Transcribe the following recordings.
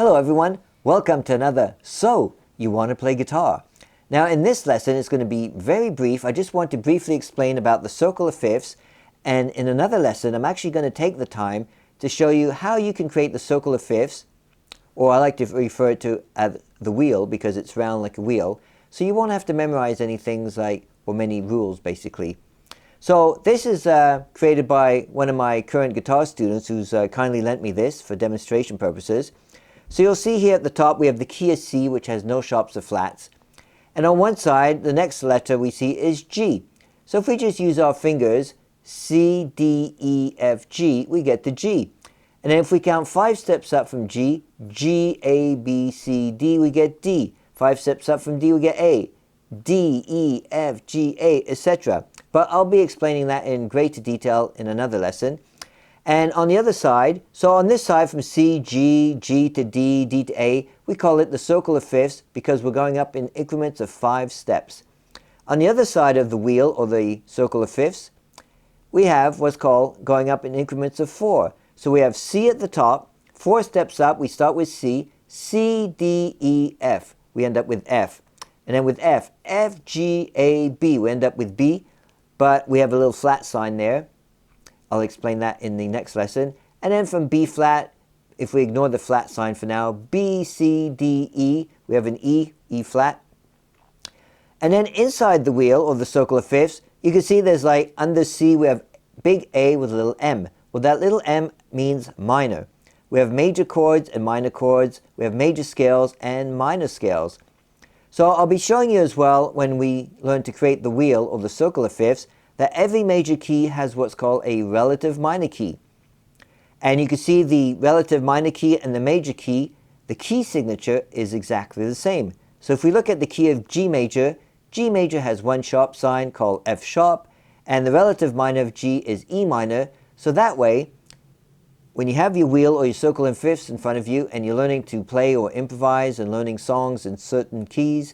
Hello everyone, welcome to another So You Want to Play Guitar. Now in this lesson it's going to be very brief. I just want to briefly explain about the circle of fifths, and in another lesson I'm actually going to take the time to show you how you can create the circle of fifths, or I like to refer to as the wheel because it's round like a wheel, so you won't have to memorize any things like, or many rules basically. So this is created by one of my current guitar students who's kindly lent me this for demonstration purposes. So you'll see here at the top we have the key of C, which has no sharps or flats. And on one side, the next letter we see is G. So if we just use our fingers, C, D, E, F, G, we get to G. And then if we count 5 steps up from G, G, A, B, C, D, we get D. 5 steps up from D, we get A. D, E, F, G, A, etc. But I'll be explaining that in greater detail in another lesson. And on the other side, so on this side from C, G, G to D, D to A, we call it the circle of fifths because we're going up in increments of 5 steps. On the other side of the wheel, or the circle of fifths, we have what's called going up in increments of 4. So we have C at the top, 4 steps up, we start with C, C, D, E, F, we end up with F. And then with F, F, G, A, B, we end up with B, but we have a little flat sign there. I'll explain that in the next lesson. And then from B flat, if we ignore the flat sign for now, B, C, D, E, we have an E, E flat. And then inside the wheel, or the circle of fifths, you can see there's like under C we have big A with a little M. Well, that little M means minor. We have major chords and minor chords. We have major scales and minor scales. So I'll be showing you as well, when we learn to create the wheel, or the circle of fifths, that every major key has what's called a relative minor key. And you can see the relative minor key and the major key, the key signature is exactly the same. So if we look at the key of G major has one sharp sign called F sharp, and the relative minor of G is E minor. So that way, when you have your wheel or your circle and fifths in front of you and you're learning to play or improvise and learning songs in certain keys,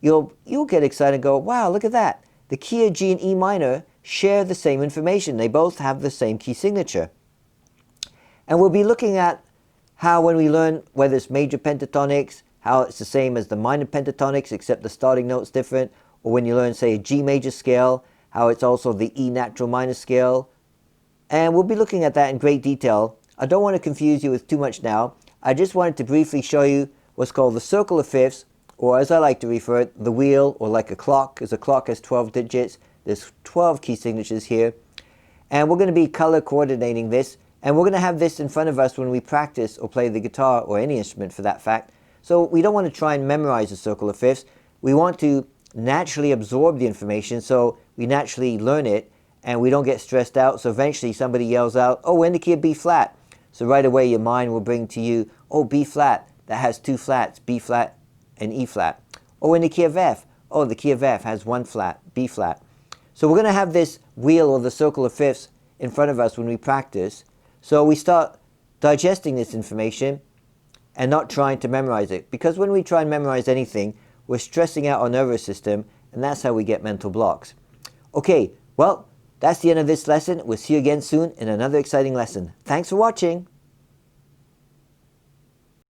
you'll get excited and go, wow, look at that. The key of G and E minor share the same information. They both have the same key signature. And we'll be looking at how, when we learn whether it's major pentatonics, how it's the same as the minor pentatonics except the starting note's different, or when you learn, say, a G major scale, how it's also the E natural minor scale. And we'll be looking at that in great detail. I don't want to confuse you with too much now. I just wanted to briefly show you what's called the circle of fifths, or as I like to refer it, the wheel, or like a clock, because a clock has 12 digits. There's 12 key signatures here. And we're going to be color coordinating this, and we're going to have this in front of us when we practice or play the guitar, or any instrument for that fact. So we don't want to try and memorize the circle of fifths. We want to naturally absorb the information, so we naturally learn it, and we don't get stressed out. So eventually somebody yells out, oh, we're in the key of B flat. So right away your mind will bring to you, oh, B flat, that has 2 flats, B flat and E flat. Or in the key of F, oh, the key of F has 1 flat, B flat. So we're going to have this wheel, or the circle of fifths, in front of us when we practice. So we start digesting this information and not trying to memorize it. Because when we try and memorize anything, we're stressing out our nervous system, and that's how we get mental blocks. Okay, well, that's the end of this lesson. We'll see you again soon in another exciting lesson. Thanks for watching.